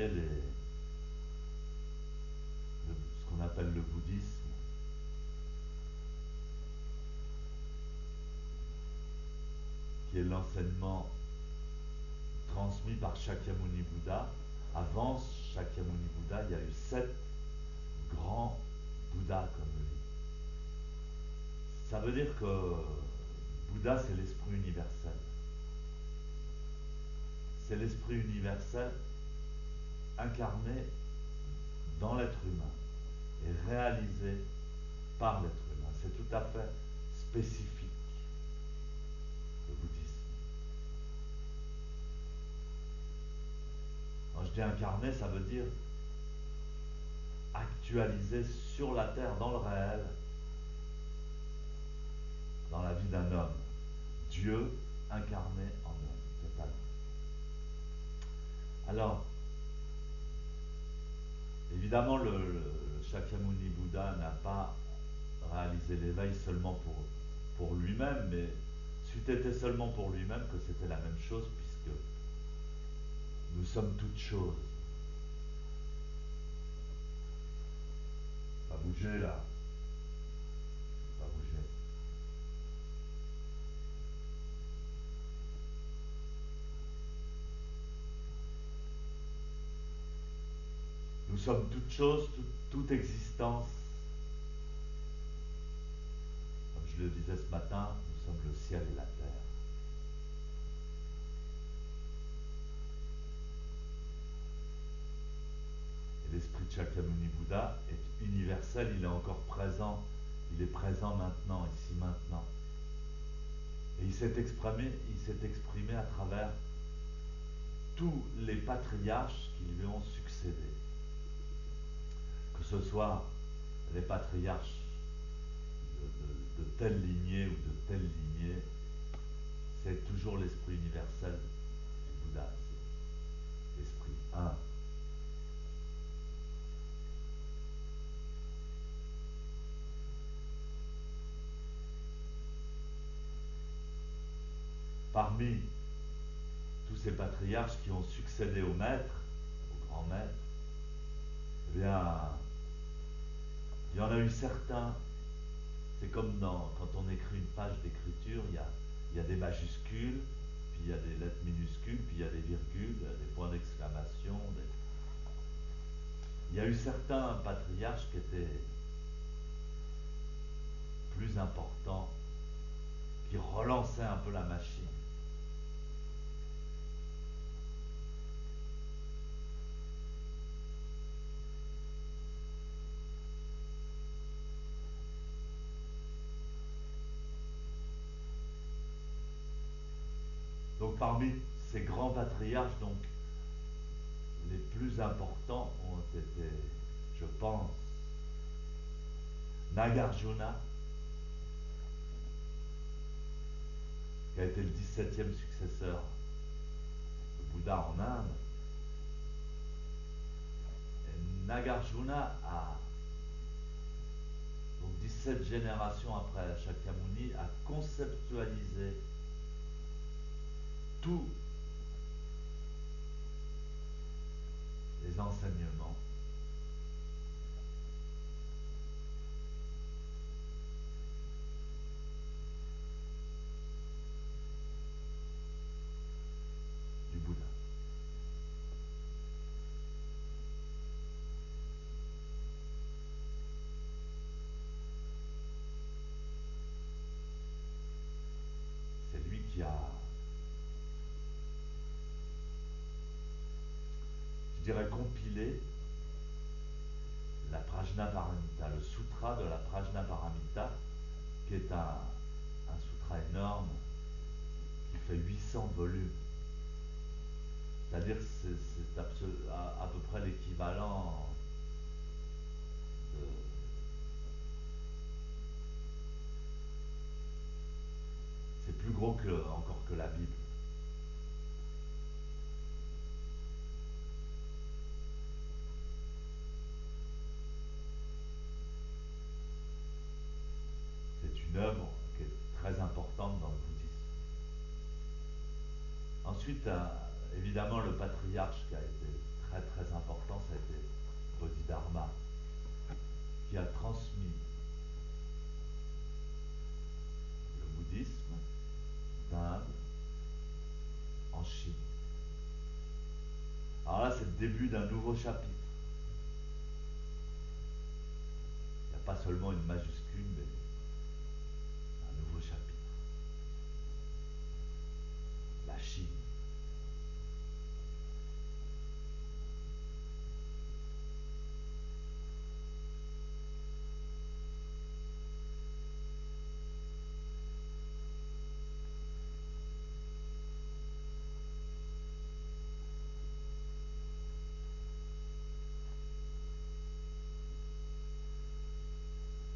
créé ce qu'on appelle le bouddhisme, qui est l'enseignement transmis par Shakyamuni Bouddha. Avant Shakyamuni Bouddha, il y a eu 7 grands Bouddhas comme lui. Ça veut dire que Bouddha, c'est l'esprit universel. C'est l'esprit universel incarné dans l'être humain et réalisé par l'être humain. C'est tout à fait spécifique, le bouddhisme. Quand je dis incarné, ça veut dire actualisé sur la terre, dans le réel, dans la vie d'un homme. Dieu incarné en homme, totalement. Alors, évidemment, le Shakyamuni Bouddha n'a pas réalisé l'éveil seulement pour lui-même, mais c'eût été seulement pour lui-même que c'était la même chose, puisque nous sommes toutes choses. Pas bouger là. Pas bouger. Nous sommes toutes choses, toute existence. Comme je le disais ce matin, nous sommes le ciel et la terre. Et l'esprit de Shakyamuni Bouddha est universel, il est encore présent, il est présent maintenant, ici maintenant. Et il s'est exprimé à travers tous les patriarches qui lui ont succédé. Que ce soit les patriarches de telle lignée ou de telle lignée, c'est toujours l'esprit universel du Bouddha, c'est l'esprit un. Parmi tous ces patriarches qui ont succédé au maître, au grand maître, eh bien, il y en a eu certains, c'est comme quand on écrit une page d'écriture, il y a des majuscules, puis il y a des lettres minuscules, puis il y a des virgules, des points d'exclamation. Il y a eu certains patriarches qui étaient plus importants, qui relançaient un peu la machine. Donc parmi ces grands patriarches, donc les plus importants ont été, je pense, Nagarjuna, qui a été le 17e successeur de Bouddha en Inde. Et Nagarjuna a, donc 17 générations après Shakyamuni, a conceptualisé tous les enseignements du Bouddha. C'est lui qui a, je dirais, compilé la Prajnaparamita, le sutra de la Prajnaparamita, qui est un sutra énorme qui fait 800 volumes. C'est-à-dire que c'est à peu près l'équivalent de... C'est plus gros encore que la Bible. C'est une œuvre qui est très importante dans le bouddhisme. Ensuite, évidemment, le patriarche qui a été très très important, ça a été Bodhidharma, qui a transmis le bouddhisme d'Inde en Chine. Alors là, c'est le début d'un nouveau chapitre. Il n'y a pas seulement une majuscule, mais un nouveau chapitre. La Chine.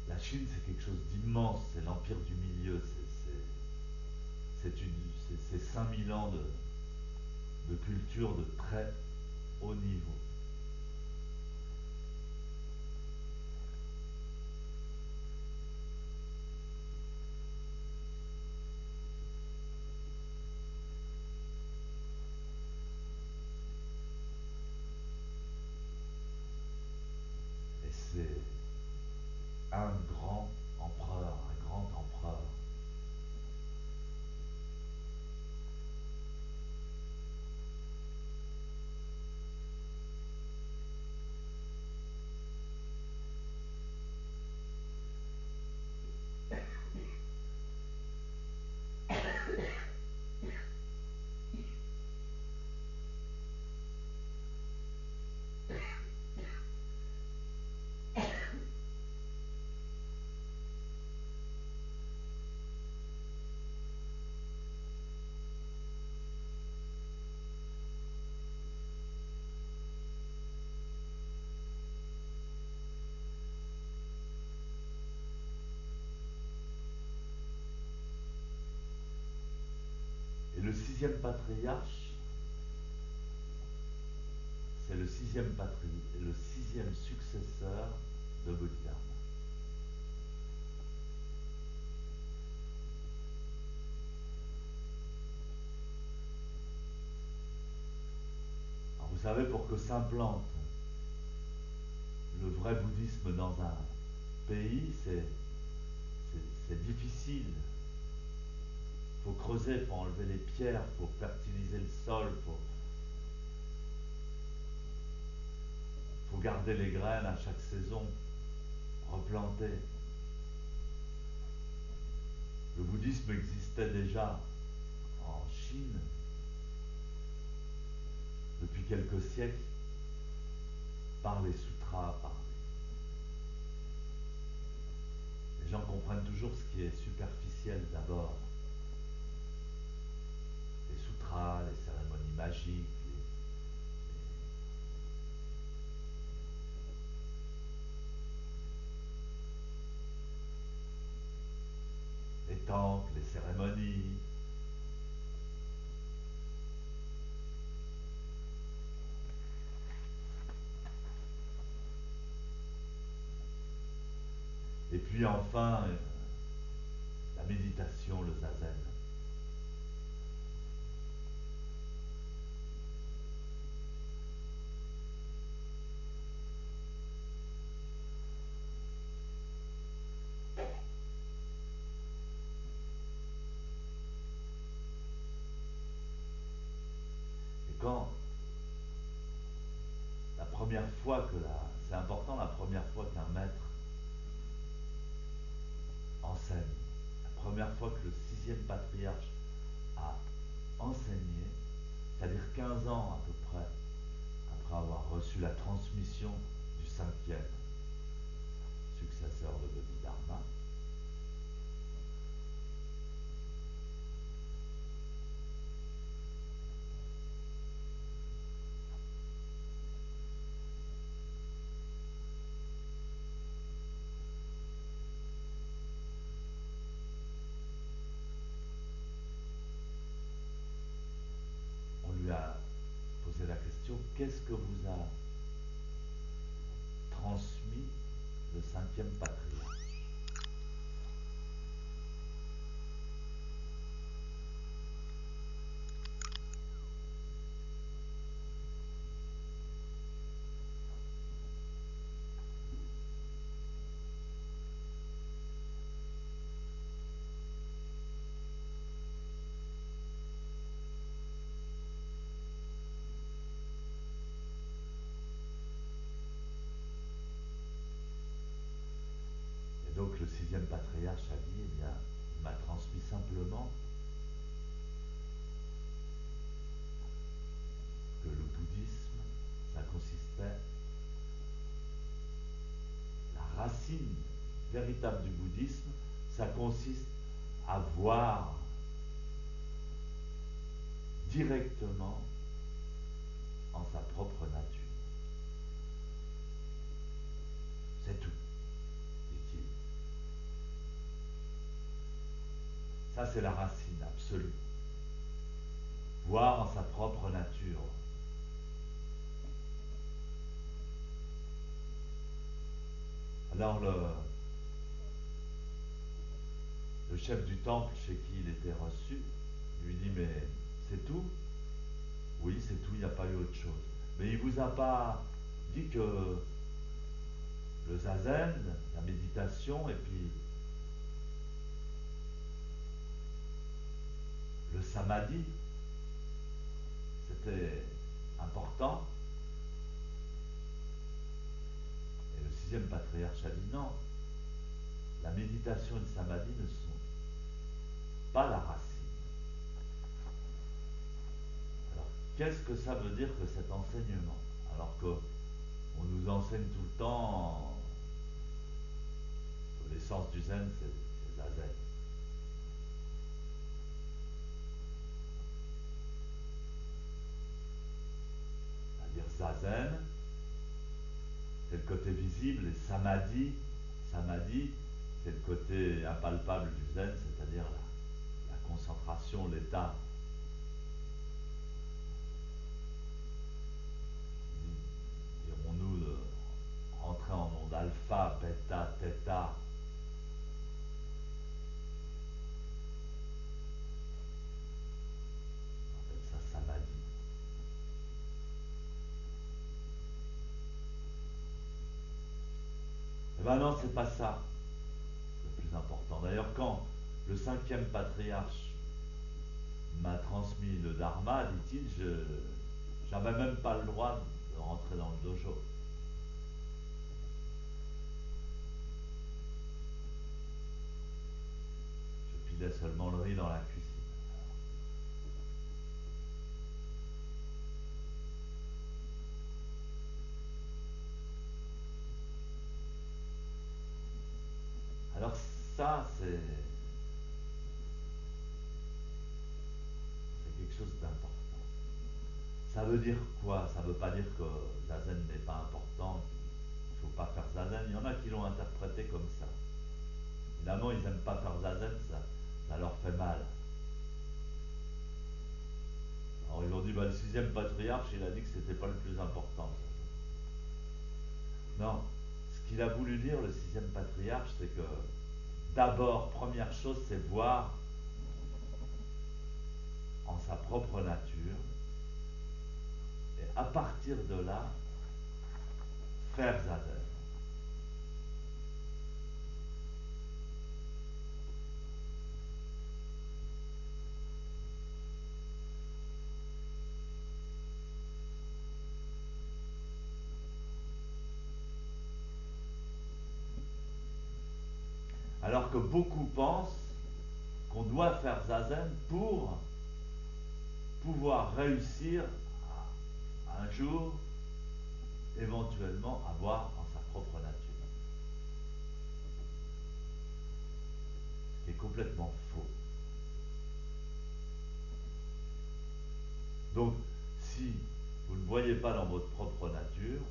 La Chine, c'est quelque chose d'immense, c'est l'empire du milieu, c'est 5000 ans de culture de très haut niveau. Et c'est un grand empereur, un grand empereur. Et le sixième patriarche, c'est le sixième successeur de Bodhidharma. Alors vous savez, pour que s'implante le vrai bouddhisme dans un pays, c'est difficile. Il faut creuser, il faut enlever les pierres, il faut fertiliser le sol, faut garder les graines à chaque saison, replanter. Le bouddhisme existait déjà en Chine depuis quelques siècles par les sutras, les gens comprennent toujours ce qui est superficiel d'abord. Les sutras, les cérémonies magiques, les temples, les cérémonies. Et puis enfin, la méditation, le zazen. Et quand la première fois c'est important la première fois qu'un maître enseigne, la première fois que le sixième patriarche a enseigné, c'est-à-dire 15 ans à peu près après avoir reçu la transmission du cinquième successeur de Bodhidharma, on lui a posé la question, qu'est-ce que vous a transmis le cinquième patriarche? Donc le sixième patriarche a dit, eh bien, il m'a transmis simplement que le bouddhisme, ça consistait, la racine véritable du bouddhisme, ça consiste à voir directement en sa propre nature. C'est tout, dit-il. Ça, c'est la racine absolue. Voir en sa propre nature. Alors le chef du temple chez qui il était reçu lui dit, mais c'est tout? Oui, c'est tout, il n'y a pas eu autre chose. Mais il vous a pas dit que le zazen, la méditation, et puis le samadhi, c'était important. Et le sixième patriarche a dit non, la méditation et le samadhi ne sont pas la racine. Alors, qu'est-ce que ça veut dire que cet enseignement? Alors qu'on nous enseigne tout le temps que l'essence du zen, c'est zazen. C'est-à-dire zazen, c'est le côté visible, et samadhi, c'est le côté impalpable du zen, c'est-à-dire la concentration, l'état, dirons-nous, de rentrer en monde alpha, bêta, theta. On appelle ça samadhi. Eh ben non, c'est pas ça le plus important. D'ailleurs, quand le cinquième patriarche m'a transmis le dharma, dit-il, j'avais même pas le droit de rentrer dans le dojo. Je pilais seulement le riz dans la cuisine. Alors ça, c'est quelque chose d'important. Ça veut dire quoi? Ça ne veut pas dire que zazen n'est pas important, qu'il ne faut pas faire zazen. Il y en a qui l'ont interprété comme ça. Évidemment, ils n'aiment pas faire zazen, ça leur fait mal. Alors ils ont dit, bah, le sixième patriarche, il a dit que c'était pas le plus important. Non, ce qu'il a voulu dire, le sixième patriarche, c'est que d'abord, première chose, c'est voir en sa propre nature, et à partir de là, faire zazen. Alors que beaucoup pensent qu'on doit faire zazen pour pouvoir réussir à un jour, éventuellement, avoir en sa propre nature. Ce qui est complètement faux. Donc, si vous ne voyez pas dans votre propre nature,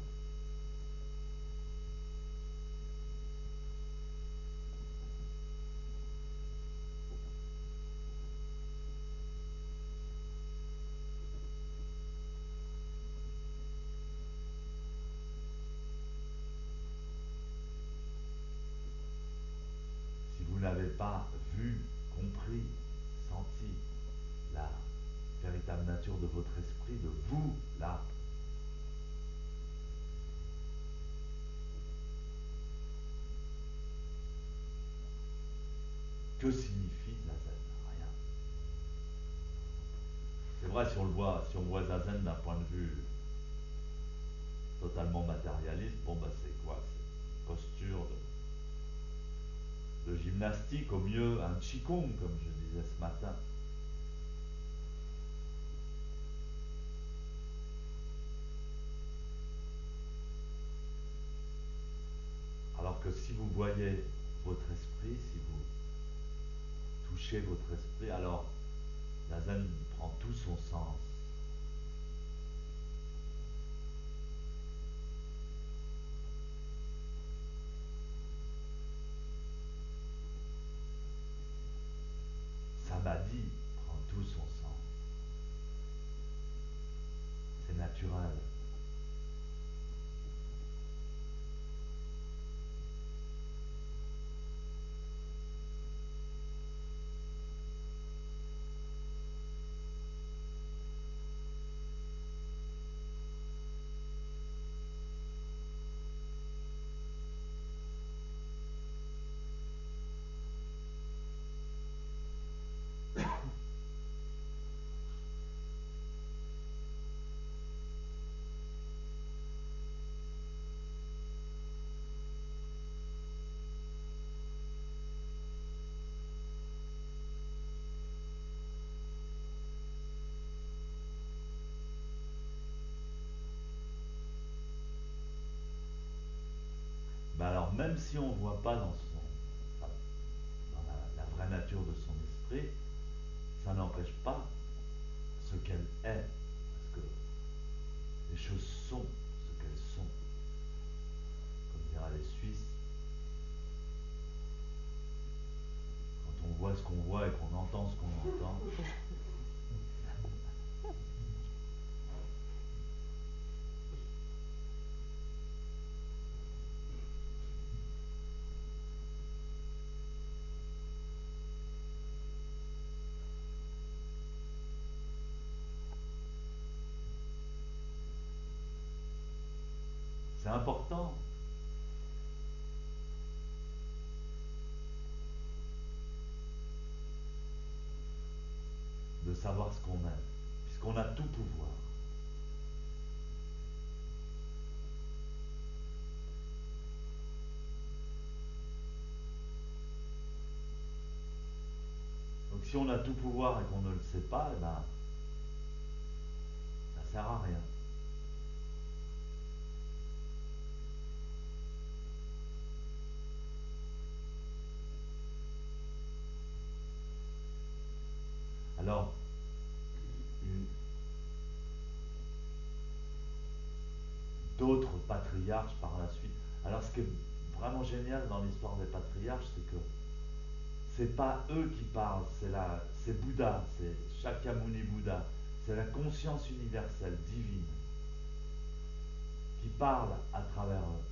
si vous n'avez pas vu, compris, senti la véritable nature de votre esprit, de vous, là, que signifie zazen? Rien. C'est vrai, si on voit zazen d'un point de vue totalement matérialiste, bon, bah c'est quoi? C'est une posture gymnastique, au mieux un qigong, comme je disais ce matin. Alors que si vous voyez votre esprit, si vous touchez votre esprit, alors la zen prend tout son sens. Samadhi prend tout son sens. C'est naturel. Ben alors, même si on ne voit pas enfin, dans la vraie nature de son esprit, ça n'empêche pas ce qu'elle est. Parce que les choses sont ce qu'elles sont. Comme diraient les Suisses, quand on voit ce qu'on voit et qu'on entend ce qu'on entend, c'est important de savoir ce qu'on est, puisqu'on a tout pouvoir. Donc si on a tout pouvoir et qu'on ne le sait pas, eh ben, ça sert à rien. Alors, d'autres patriarches par la suite. Alors ce qui est vraiment génial dans l'histoire des patriarches, c'est que c'est pas eux qui parlent, c'est Bouddha, c'est Shakyamuni Bouddha, c'est la conscience universelle, divine, qui parle à travers eux.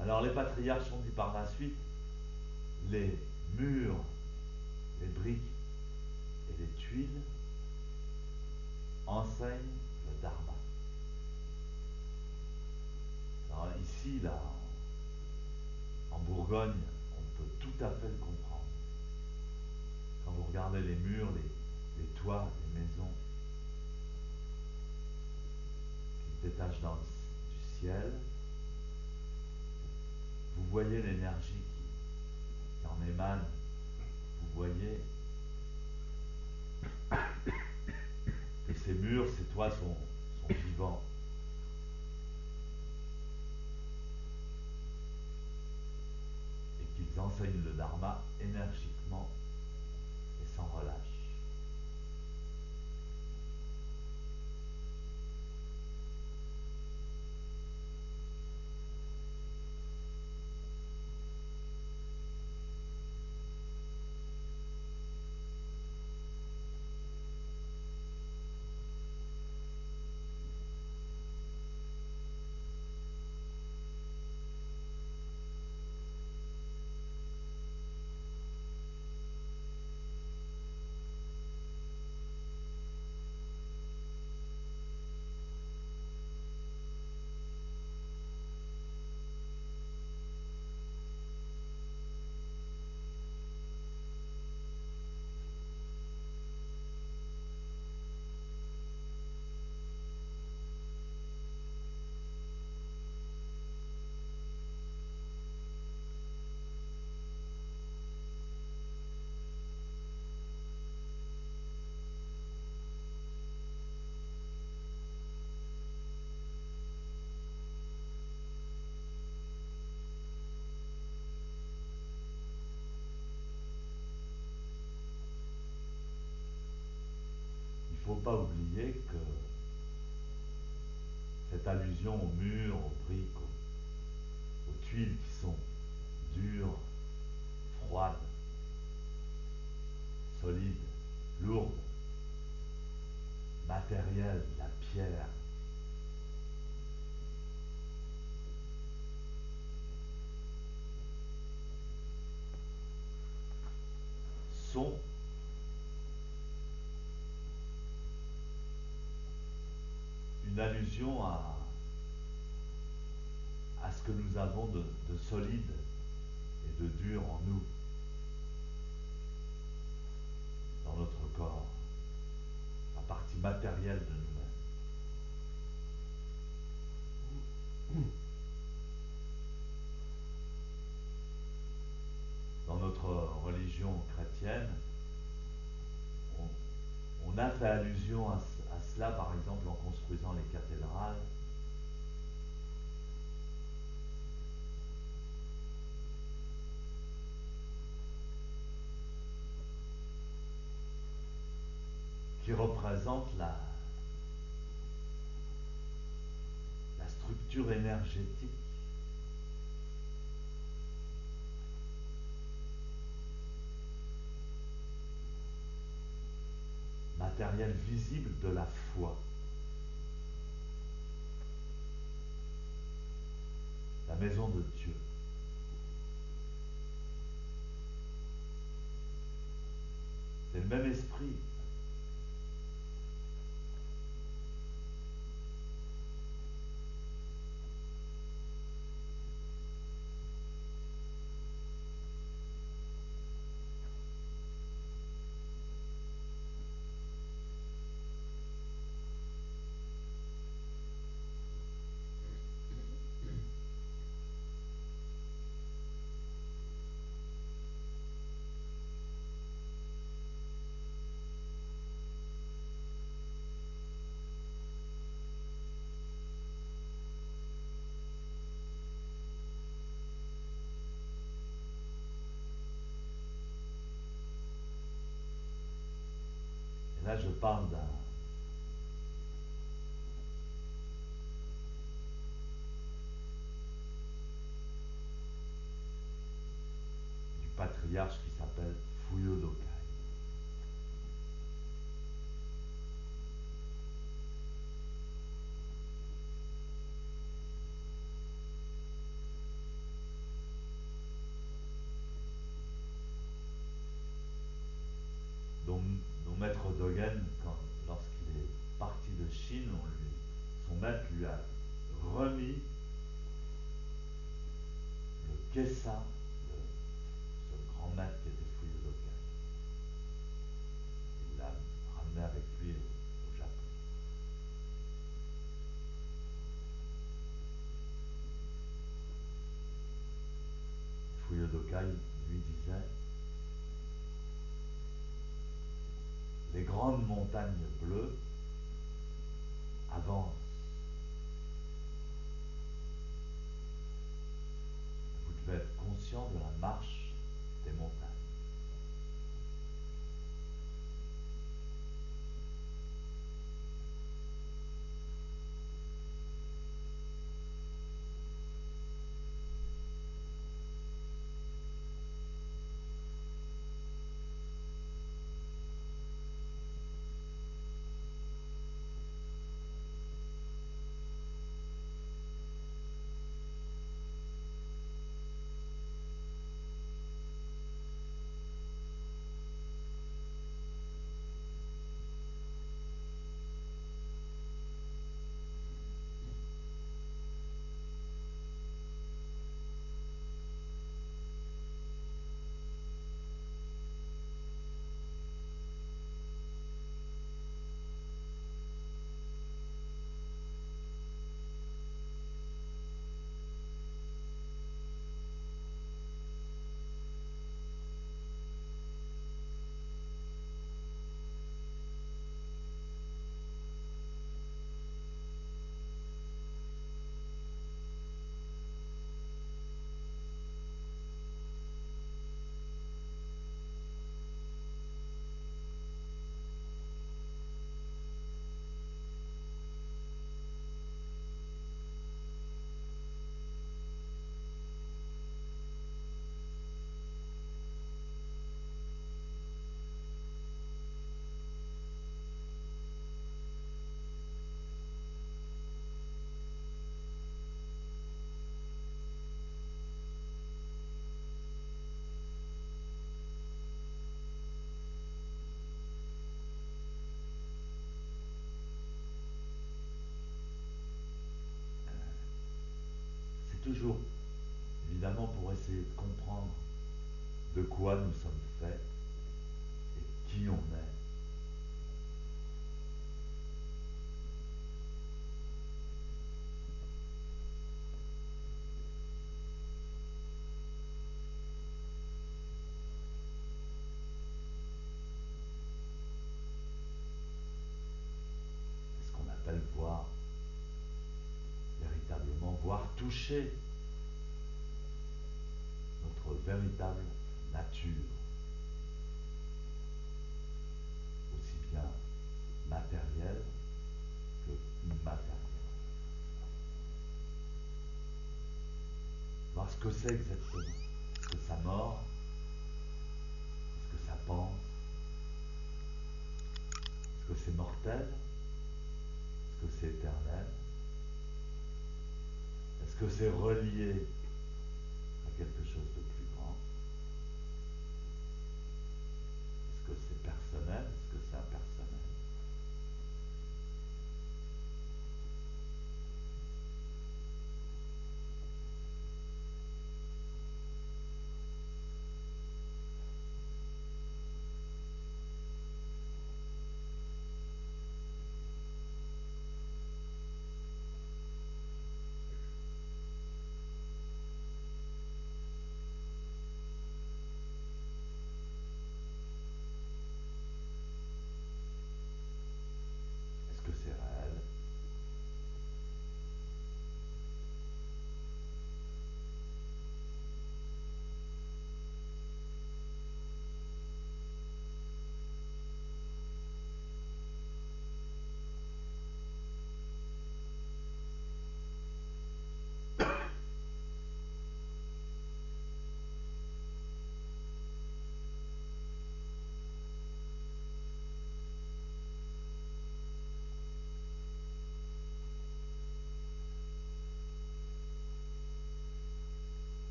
Alors les patriarches ont dit par la suite, les murs, les briques et les tuiles enseignent le Dharma. Alors ici, là, en Bourgogne, on peut tout à fait le comprendre. Quand vous regardez les murs, les toits, les maisons qui se détachent du ciel, vous voyez l'énergie qui en émane. Vous voyez que ces murs, ces toits sont vivants. Et qu'ils enseignent le Dharma énergiquement et sans relâche. pas oublier que cette allusion aux murs, aux briques, aux tuiles qui sont dures, froides, solides, lourdes, matérielles, la pierre, sont une allusion à ce que nous avons de solide et de dur en nous, dans notre corps, la partie matérielle de nous-mêmes. Dans notre religion chrétienne, on a fait allusion à cela, par exemple, en construisant les cathédrales. Qui représentent la structure énergétique matérielle visible de la foi. La maison de Dieu. C'est le même esprit. Et là, je parle du patriarche qui s'appelle Fuyodokai. Dont, dont Maître Dogen, lorsqu'il est parti de Chine, son maître lui a remis le kessa de ce grand maître qui était Fuyodokai. Il l'a ramené avec lui au Japon. Fuyodokai lui disait: les grandes montagnes bleues avancent. Vous devez être conscient de la marche des montagnes. toujours, évidemment, pour essayer de comprendre de quoi nous sommes faits et qui on est. C'est ce qu'on appelle voir, véritablement voir, toucher notre véritable nature, aussi bien matérielle que immatérielle. Voir ce que c'est exactement, ce que ça mord, ce que ça pense, est-ce que c'est mortel, est-ce que c'est éternel, est-ce que c'est relié à quelque chose de